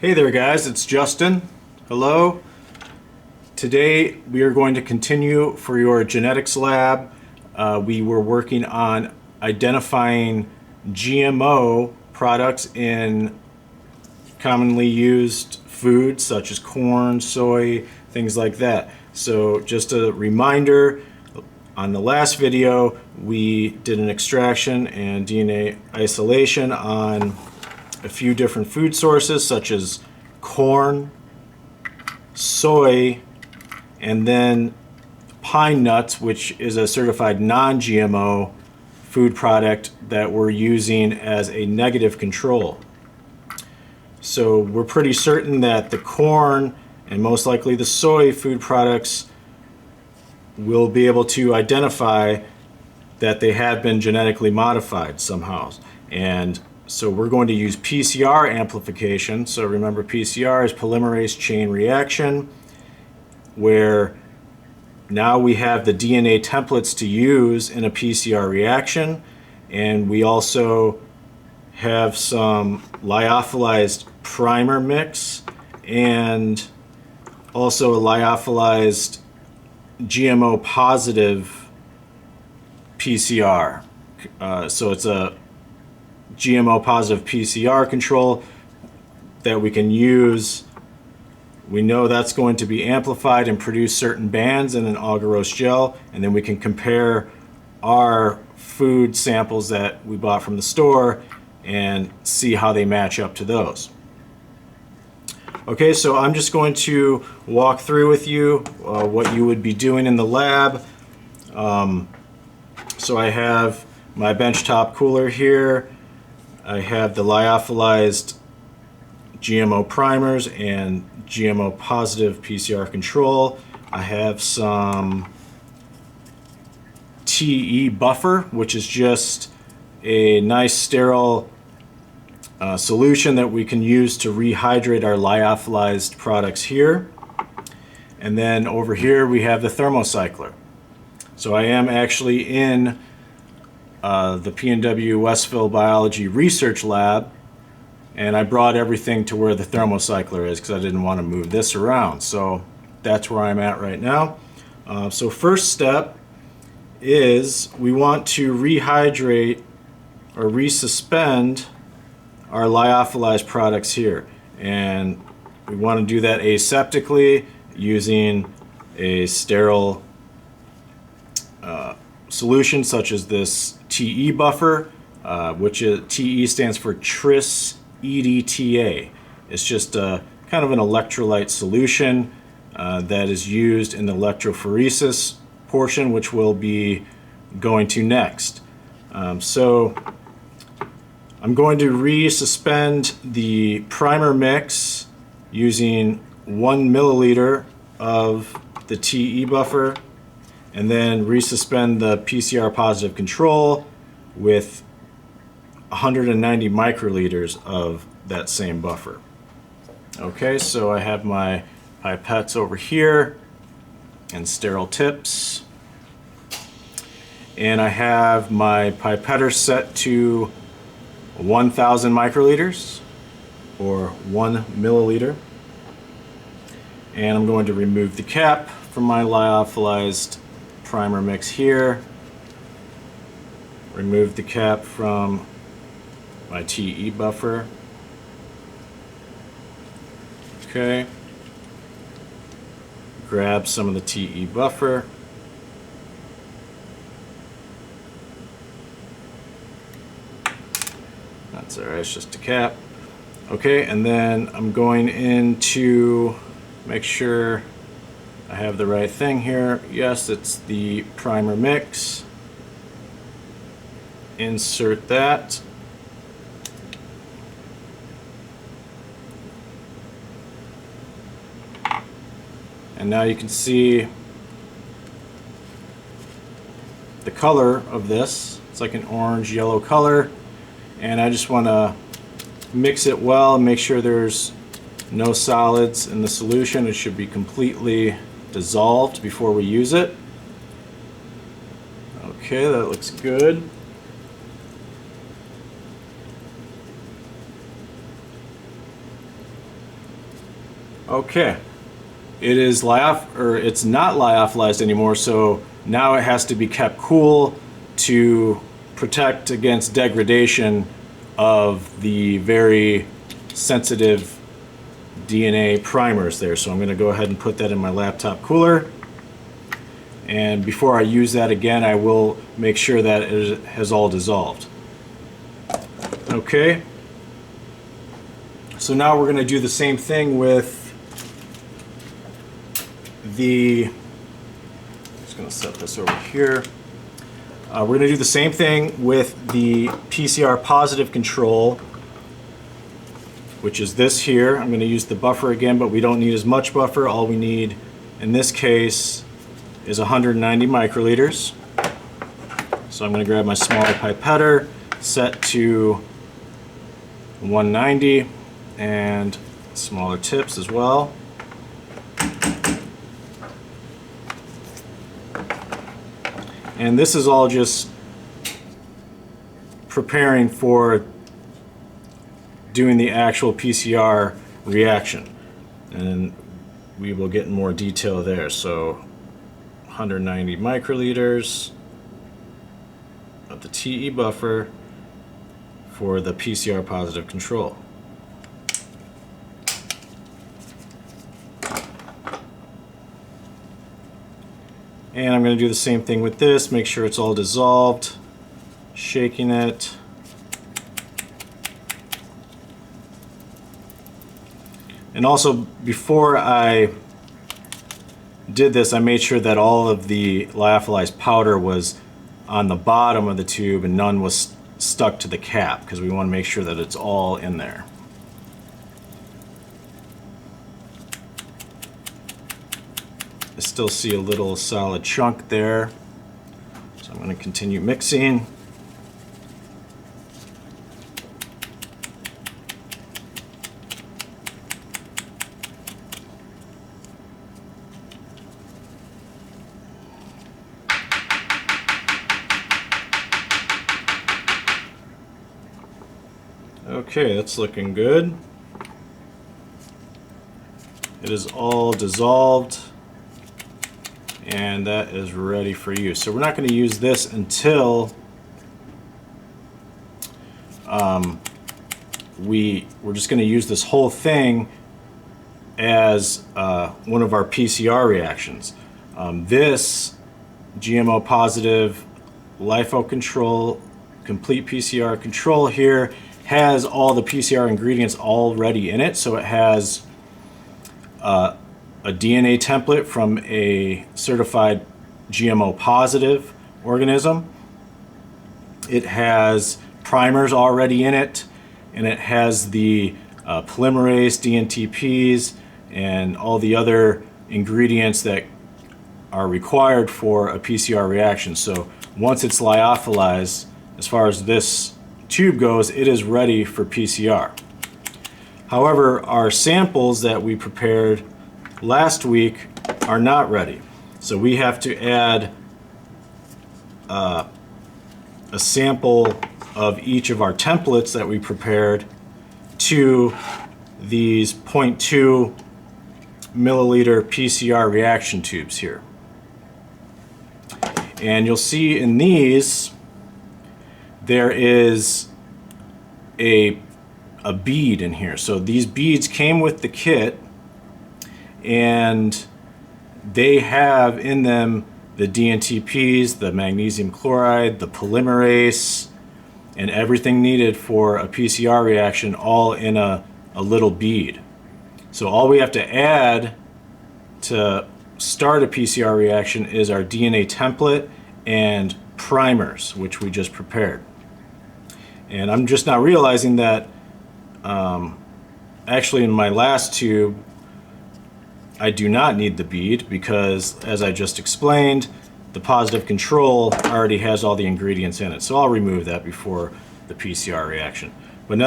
Hey there guys, it's Justin. Hello. Today we are going to continue for your genetics lab. We were working on identifying GMO products in commonly used foods such as corn, soy, things like that. So just a reminder, on the last video we did an extraction and DNA isolation on a few different food sources such as corn, soy, and then pine nuts, which is a certified non-GMO food product that we're using as a negative control. So we're pretty certain that the corn and most likely the soy food products will be able to identify that they have been genetically modified somehow. And so we're going to use PCR amplification. So remember, PCR is polymerase chain reaction, where now we have the DNA templates to use in a PCR reaction, and we also have some lyophilized primer mix and also a lyophilized GMO positive PCR. So it's a GMO positive PCR control that we can use. We know that's going to be amplified and produce certain bands in an agarose gel, and then we can compare our food samples that we bought from the store and see how they match up to those. Okay, so I'm just going to walk through with you what you would be doing in the lab. So I have my benchtop cooler here. I have the lyophilized GMO primers and GMO positive PCR control. I have some TE buffer, which is just a nice sterile solution that we can use to rehydrate our lyophilized products here. And then over here we have the thermocycler. So I am actually in the PNW Westville Biology Research Lab, and I brought everything to where the thermocycler is because I didn't want to move this around. So that's where I'm at right now. So first step is we want to rehydrate or resuspend our lyophilized products here, and we want to do that aseptically using a sterile solution such as this TE buffer, which is TE stands for tris EDTA. It's just a kind of an electrolyte solution that is used in the electrophoresis portion, which we'll be going to next. So I'm going to resuspend the primer mix using 1 milliliter of the TE buffer, and then resuspend the PCR positive control with 190 microliters of that same buffer. Okay, so I have my pipettes over here and sterile tips, and I have my pipetter set to 1,000 microliters or 1 milliliter, and I'm going to remove the cap from my lyophilized primer mix here, remove the cap from my TE buffer. Okay, grab some of the TE buffer, that's alright, it's just a cap. Okay, and then I'm going in to make sure I have the right thing here. Yes, it's the primer mix. Insert that. And now you can see the color of this. It's like an orange yellow color, and I just want to mix it well and make sure there's no solids in the solution. It should be completely dissolved before we use it. Okay, that looks good. Okay, it's not lyophilized anymore, so now it has to be kept cool to protect against degradation of the very sensitive DNA primers there. So I'm going to go ahead and put that in my laptop cooler. And before I use that again, I will make sure that it has all dissolved. Okay. So now we're going to do the same thing with just going to set this over here. We're going to do the same thing with the PCR positive control, which is this here. I'm going to use the buffer again, but we don't need as much buffer. All we need in this case is 190 microliters. So I'm going to grab my small pipetter, set to 190, and smaller tips as well. And this is all just preparing for doing the actual PCR reaction. And we will get in more detail there. So 190 microliters of the TE buffer for the PCR positive control. And I'm going to do the same thing with this, make sure it's all dissolved, shaking it. And also, before I did this, I made sure that all of the lyophilized powder was on the bottom of the tube and none was stuck to the cap, because we want to make sure that it's all in there. I still see a little solid chunk there, so I'm going to continue mixing. Okay, that's looking good. It is all dissolved, and that is ready for use. So we're not going to use this until we're just going to use this whole thing as one of our PCR reactions. This GMO positive LIFO control, complete PCR control here, has all the PCR ingredients already in it. So it has a DNA template from a certified GMO positive organism. It has primers already in it, and it has the polymerase, DNTPs, and all the other ingredients that are required for a PCR reaction. So once it's lyophilized, as far as this tube goes, it is ready for PCR. However, our samples that we prepared last week are not ready. So we have to add a sample of each of our templates that we prepared to these 0.2 milliliter PCR reaction tubes here. And you'll see in these there is a bead in here. So these beads came with the kit, and they have in them the DNTPs, the magnesium chloride, the polymerase, and everything needed for a PCR reaction, all in a little bead. So all we have to add to start a PCR reaction is our DNA template and primers, which we just prepared. And I'm just now realizing that actually in my last tube I do not need the bead, because as I just explained, the positive control already has all the ingredients in it. So I'll remove that before the PCR reaction. But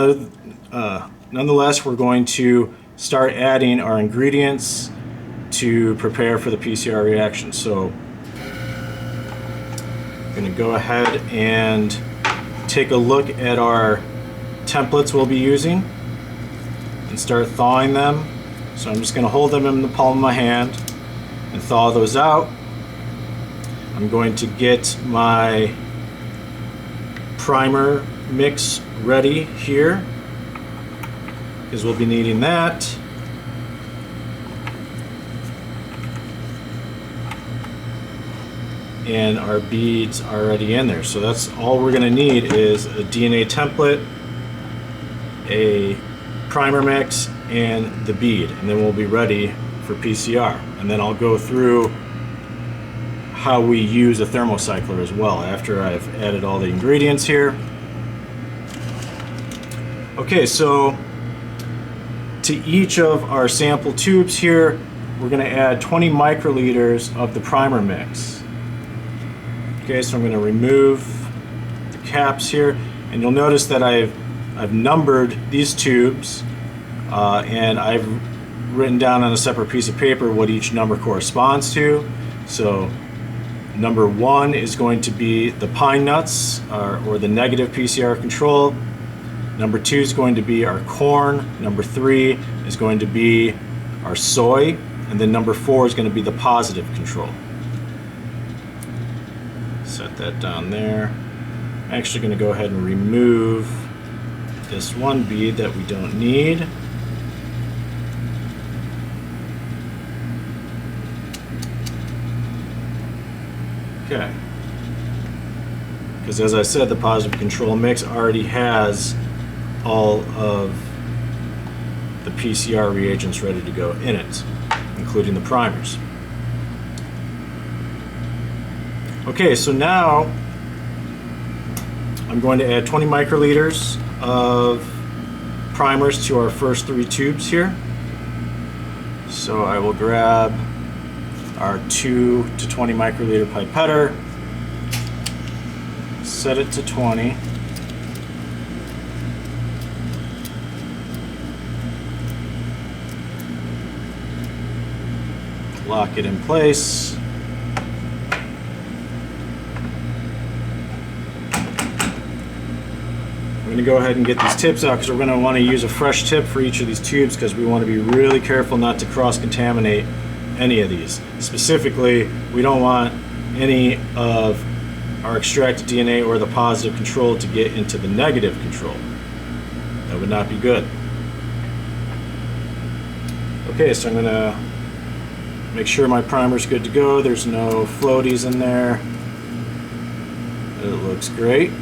nonetheless, we're going to start adding our ingredients to prepare for the PCR reaction. So I'm going to go ahead and take a look at our templates we'll be using and start thawing them So I'm just going to hold them in the palm of my hand and thaw those out. I'm going to get my primer mix ready here, because we'll be needing that. And our beads are already in there. So that's all we're going to need is a DNA template, a primer mix, and the bead, and then we'll be ready for PCR. And then I'll go through how we use a thermocycler as well after I've added all the ingredients here. Okay, so to each of our sample tubes here, we're going to add 20 microliters of the primer mix. Okay, so I'm going to remove the caps here, and you'll notice that I've numbered these tubes, and I've written down on a separate piece of paper what each number corresponds to. So number 1 is going to be the pine nuts, or the negative PCR control. Number 2 is going to be our corn. Number 3 is going to be our soy, and then number 4 is going to be the positive control. Set that down there. I'm actually going to go ahead and remove this one bead that we don't need. Okay. Because as I said, the positive control mix already has all of the PCR reagents ready to go in it, including the primers. Okay, so now I'm going to add 20 microliters of primers to our first 3 tubes here. So I will grab our 2 to 20 microliter pipetter, set it to 20. Lock it in place. I'm going to go ahead and get these tips out, because we're going to want to use a fresh tip for each of these tubes, because we want to be really careful not to cross-contaminate any of these. Specifically, we don't want any of our extracted DNA or the positive control to get into the negative control. That would not be good. Okay, so I'm going to make sure my primer's good to go. There's no floaties in there. It looks great.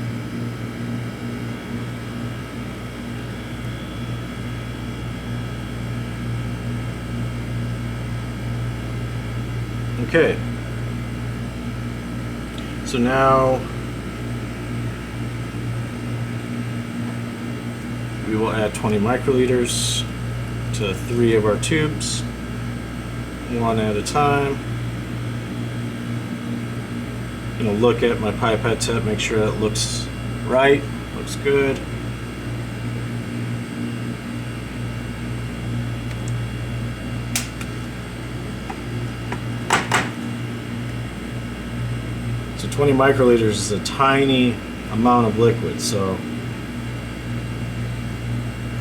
Okay, so now we will add 20 microliters to 3 of our tubes, one at a time. I'm going to look at my pipette tip, make sure it looks right, looks good. So 20 microliters is a tiny amount of liquid, so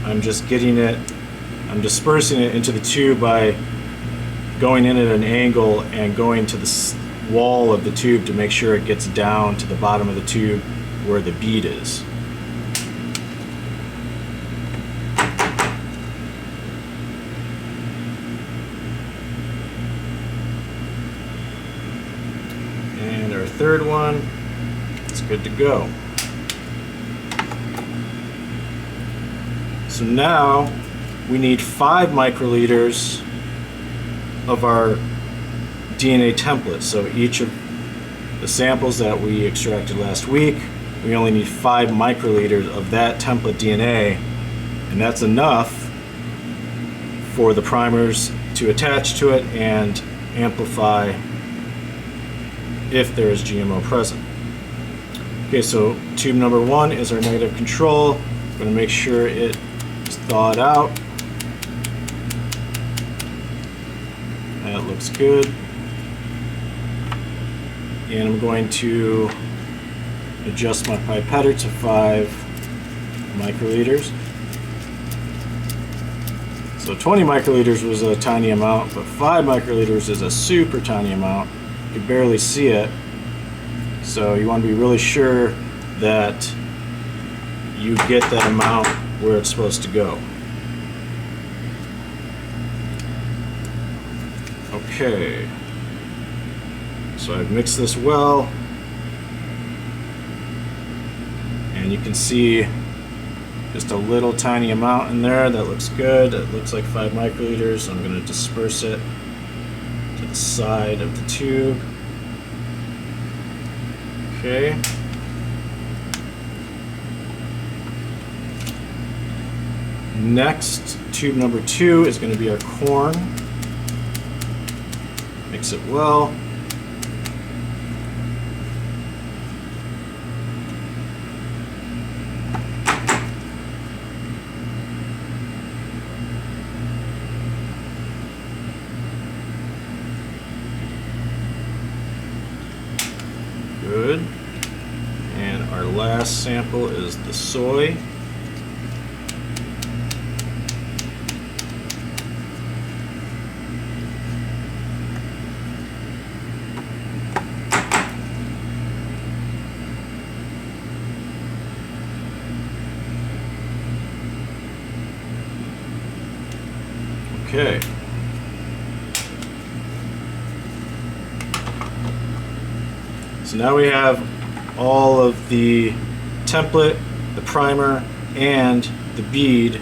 I'm just getting it, I'm dispersing it into the tube by going in at an angle and going to the wall of the tube to make sure it gets down to the bottom of the tube where the bead is. And our third one is good to go. So now we need 5 microliters of our DNA template. So each of the samples that we extracted last week, we only need 5 microliters of that template DNA, and that's enough for the primers to attach to it and amplify if there is GMO present. Okay, so tube number 1 is our negative control. I'm going to make sure it is thawed out. That looks good. And I'm going to adjust my pipetter to 5 microliters. So 20 microliters was a tiny amount, but 5 microliters is a super tiny amount. You can barely see it. So you want to be really sure that you get that amount where it's supposed to go. Okay. So I've mixed this well. And you can see just a little tiny amount in there. That looks good. It looks like 5 microliters. So I'm going to disperse it to the side of the tube. Okay. Next, tube number 2 is going to be our corn. Mix it well. Good. And our last sample is the soy. Okay. So now we have all of the template, the primer, and the bead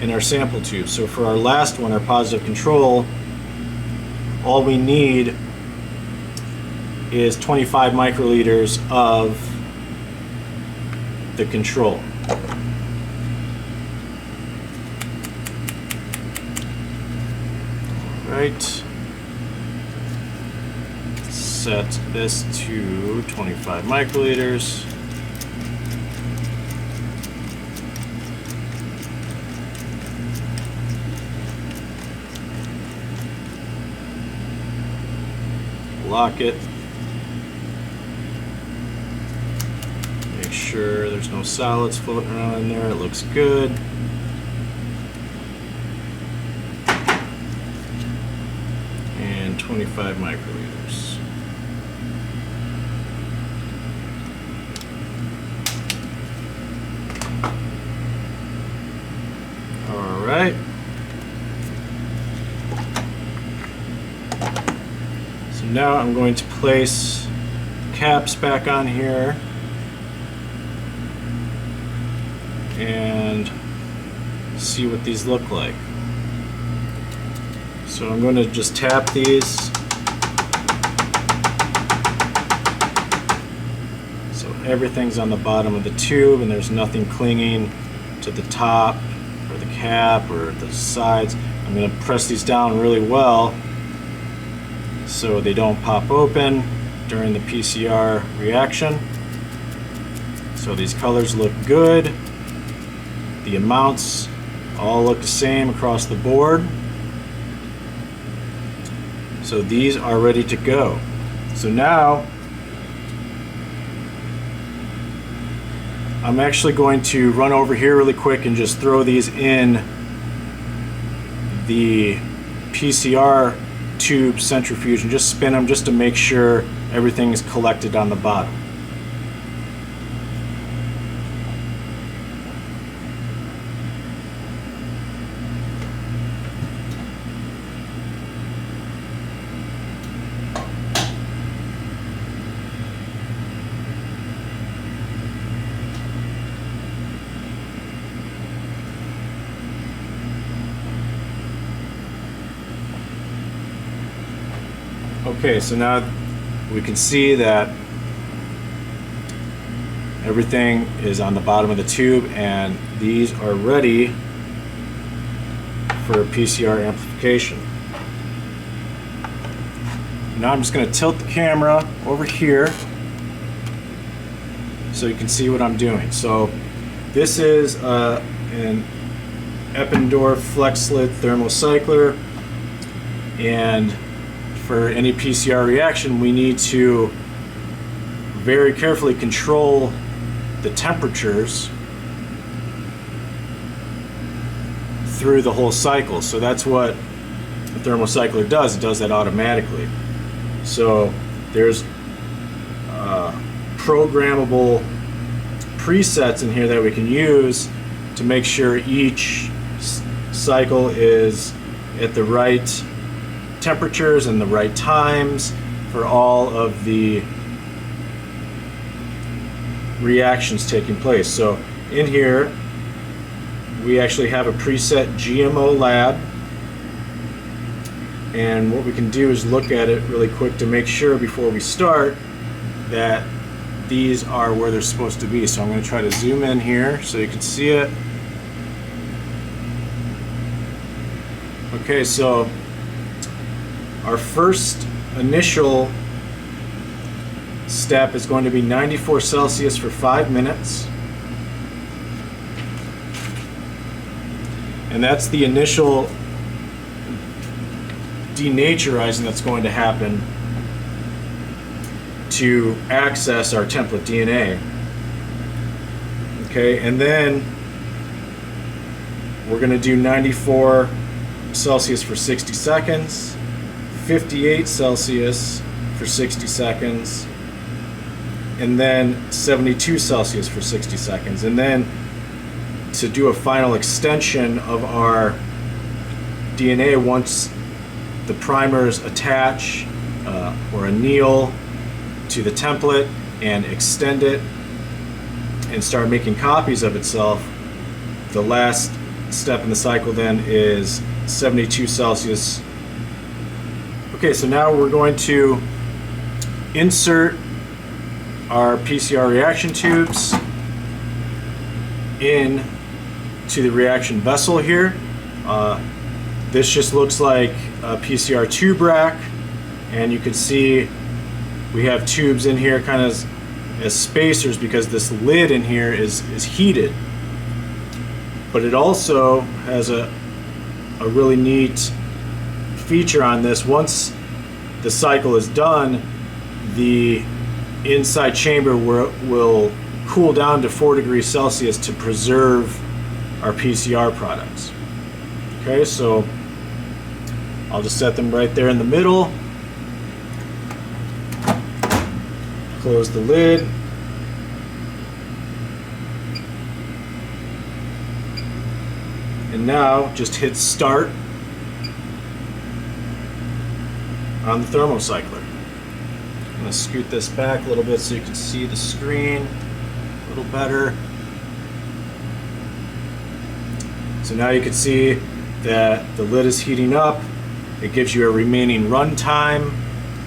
in our sample tube. So for our last one, our positive control, all we need is 25 microliters of the control. Right. Set this to 25 microliters. Lock it. Make sure there's no solids floating around in there. It looks good. And 25 microliters. All right. So now I'm going to place caps back on here and see what these look like. So I'm going to just tap these. So everything's on the bottom of the tube and there's nothing clinging to the top or the cap or the sides. I'm going to press these down really well so they don't pop open during the PCR reaction. So these colors look good. The amounts all look the same across the board. So these are ready to go. So now I'm actually going to run over here really quick and just throw these in the PCR tube centrifuge and just spin them just to make sure everything is collected on the bottom. Okay, so now we can see that everything is on the bottom of the tube and these are ready for PCR amplification. Now I'm just going to tilt the camera over here so you can see what I'm doing. So this is an Eppendorf flex lid thermocycler, and for any PCR reaction we need to very carefully control the temperatures through the whole cycle. So that's what the thermocycler does. It does that automatically. So there's programmable presets in here that we can use to make sure each cycle is at the right temperatures and the right times for all of the reactions taking place. So in here we actually have a preset GMO lab, and what we can do is look at it really quick to make sure before we start that these are where they're supposed to be. So I'm going to try to zoom in here so you can see it. Okay, so our first initial step is going to be 94 Celsius for 5 minutes. And that's the initial denaturizing that's going to happen to access our template DNA. Okay, and then we're going to do 94 Celsius for 60 seconds, 58 Celsius for 60 seconds, and then 72 Celsius for 60 seconds. And then to do a final extension of our DNA, once the primers attach or anneal to the template and extend it and start making copies of itself, the last step in the cycle then is 72 Celsius. Okay, so now we're going to insert our PCR reaction tubes in to the reaction vessel here. This just looks like a PCR tube rack, and you can see we have tubes in here kind of as spacers because this lid in here is heated. But it also has a really neat feature on this. Once the cycle is done, the inside chamber will cool down to 4 degrees Celsius to preserve our PCR products. Okay, so I'll just set them right there in the middle. Close the lid. And now just hit start on the thermocycler. I'm going to scoot this back a little bit so you can see the screen a little better. So now you can see that the lid is heating up. It gives you a remaining run time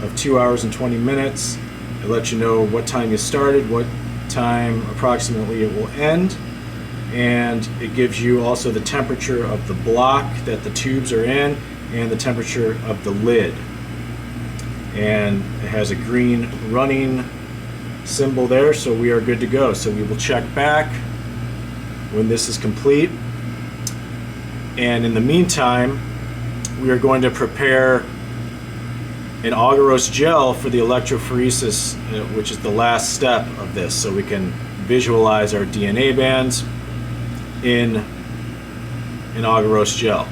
of 2 hours and 20 minutes. It lets you know what time you started, what time approximately it will end, and it gives you also the temperature of the block that the tubes are in and the temperature of the lid. And it has a green running symbol there, so we are good to go. So we will check back when this is complete. And in the meantime, we are going to prepare an agarose gel for the electrophoresis, which is the last step of this, so we can visualize our DNA bands in an agarose gel.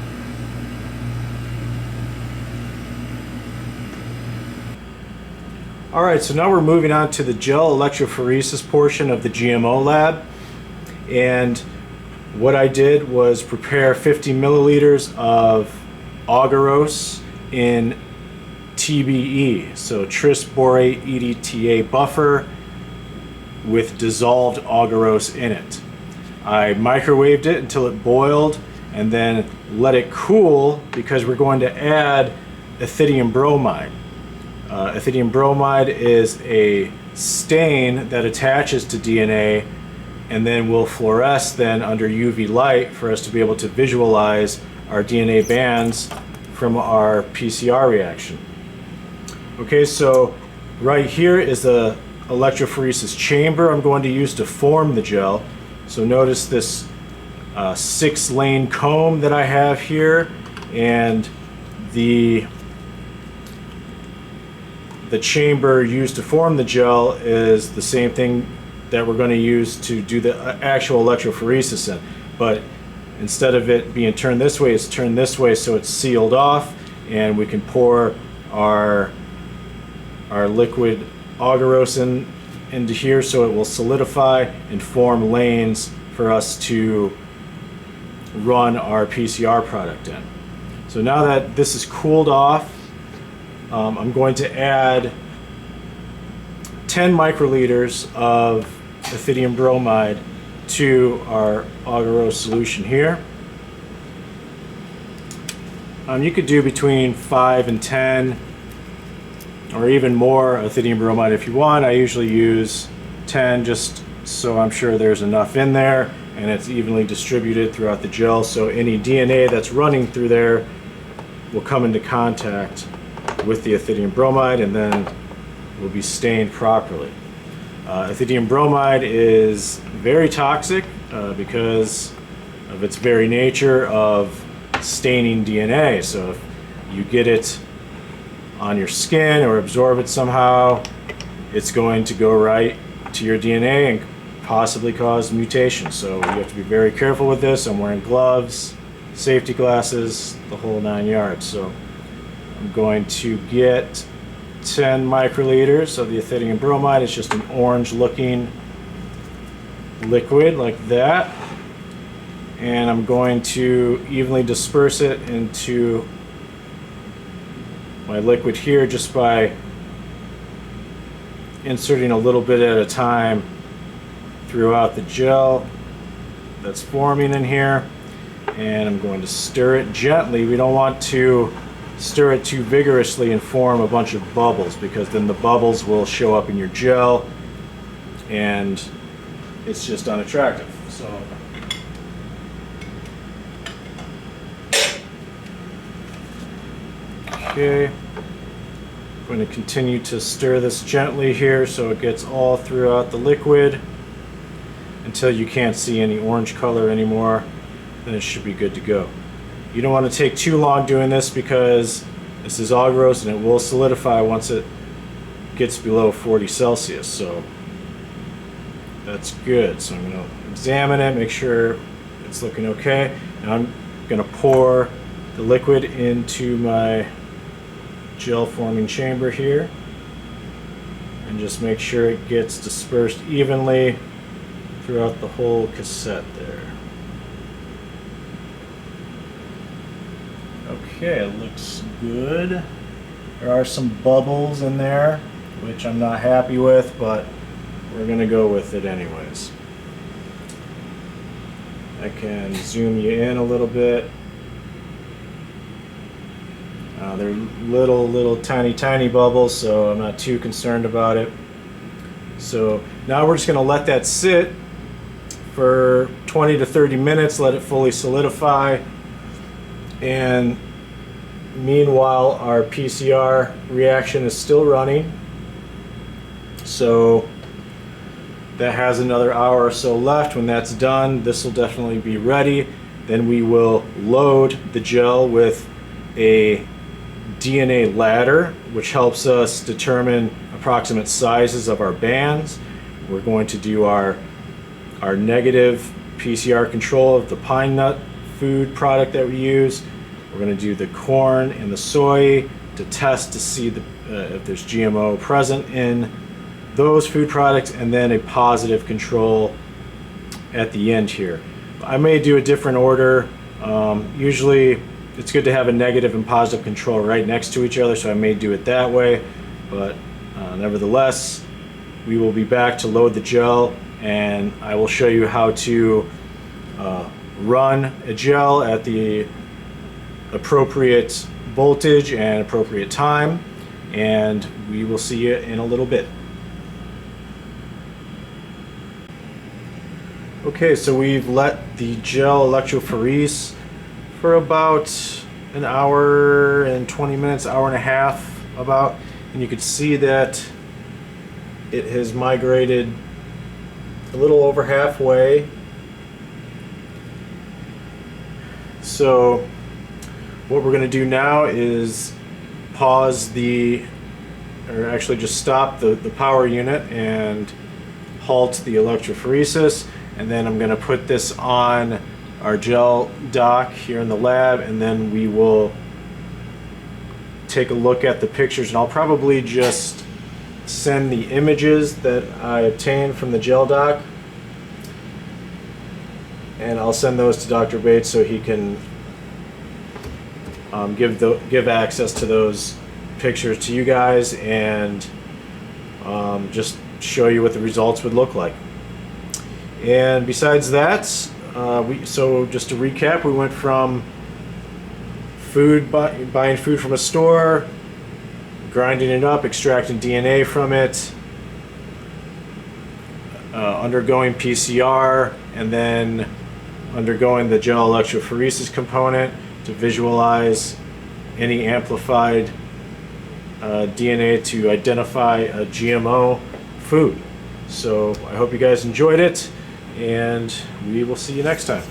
Alright, so now we're moving on to the gel electrophoresis portion of the GMO lab. And what I did was prepare 50 milliliters of agarose in TBE, so tris borate EDTA buffer with dissolved agarose in it. I microwaved it until it boiled and then let it cool because we're going to add ethidium bromide. Ethidium bromide is a stain that attaches to DNA and then will fluoresce then under UV light for us to be able to visualize our DNA bands from our PCR reaction. Okay, so right here is the electrophoresis chamber I'm going to use to form the gel. So notice this 6-lane comb that I have here, and the chamber used to form the gel is the same thing that we're going to use to do the actual electrophoresis in. But instead of it being turned this way, it's turned this way, so it's sealed off, and we can pour our liquid agarose into here, so it will solidify and form lanes for us to run our PCR product in. So now that this is cooled off, I'm going to add 10 microliters of ethidium bromide to our agarose solution here. You could do between 5 and 10 or even more ethidium bromide if you want. I usually use 10 just so I'm sure there's enough in there and it's evenly distributed throughout the gel, so any DNA that's running through there will come into contact with the ethidium bromide and then will be stained properly. Ethidium bromide is very toxic because of its very nature of staining DNA. So if you get it on your skin or absorb it somehow, it's going to go right to your DNA and possibly cause mutations. So you have to be very careful with this. I'm wearing gloves, safety glasses, the whole 9 yards. So I'm going to get 10 microliters of the ethidium bromide. It's just an orange looking liquid like that, and I'm going to evenly disperse it into my liquid here just by inserting a little bit at a time throughout the gel that's forming in here, and I'm going to stir it gently. We don't want to stir it too vigorously and form a bunch of bubbles, because then the bubbles will show up in your gel and it's just unattractive. So okay, I'm going to continue to stir this gently here so it gets all throughout the liquid until you can't see any orange color anymore. Then it should be good to go. You don't want to take too long doing this because this is agarose and it will solidify once it gets below 40 Celsius. So that's good. So I'm going to examine it, make sure it's looking okay. Now I'm going to pour the liquid into my gel forming chamber here and just make sure it gets dispersed evenly throughout the whole cassette there. Okay, it looks good. There are some bubbles in there, which I'm not happy with, but we're gonna go with it anyways. I can zoom you in a little bit. They're little tiny bubbles, so I'm not too concerned about it. So now we're just gonna let that sit for 20 to 30 minutes, let it fully solidify. And meanwhile, our PCR reaction is still running. So that has another hour or so left. When that's done, this will definitely be ready. Then we will load the gel with a DNA ladder, which helps us determine approximate sizes of our bands. We're going to do our negative PCR control of the pine nut food product that we use. We're going to do the corn and the soy to test to see if there's GMO present in those food products, and then a positive control at the end here. I may do a different order. Usually it's good to have a negative and positive control right next to each other, so I may do it that way, but nevertheless, we will be back to load the gel, and I will show you how to run a gel at the appropriate voltage and appropriate time, and we will see you in a little bit. Okay, so we've let the gel electrophoresis for about an hour and 20 minutes, hour and a half about, and you can see that it has migrated a little over halfway. So what we're going to do now is pause or actually just stop the power unit and halt the electrophoresis, and then I'm going to put this on our gel doc here in the lab, and then we will take a look at the pictures, and I'll probably just send the images that I obtained from the gel doc, and I'll send those to Dr. Bates so he can give access to those pictures to you guys, and just show you what the results would look like. And besides that, so just to recap, we went from buying food from a store, grinding it up, extracting DNA from it, undergoing PCR, and then undergoing the gel electrophoresis component to visualize any amplified DNA to identify a GMO food. So I hope you guys enjoyed it, and we will see you next time.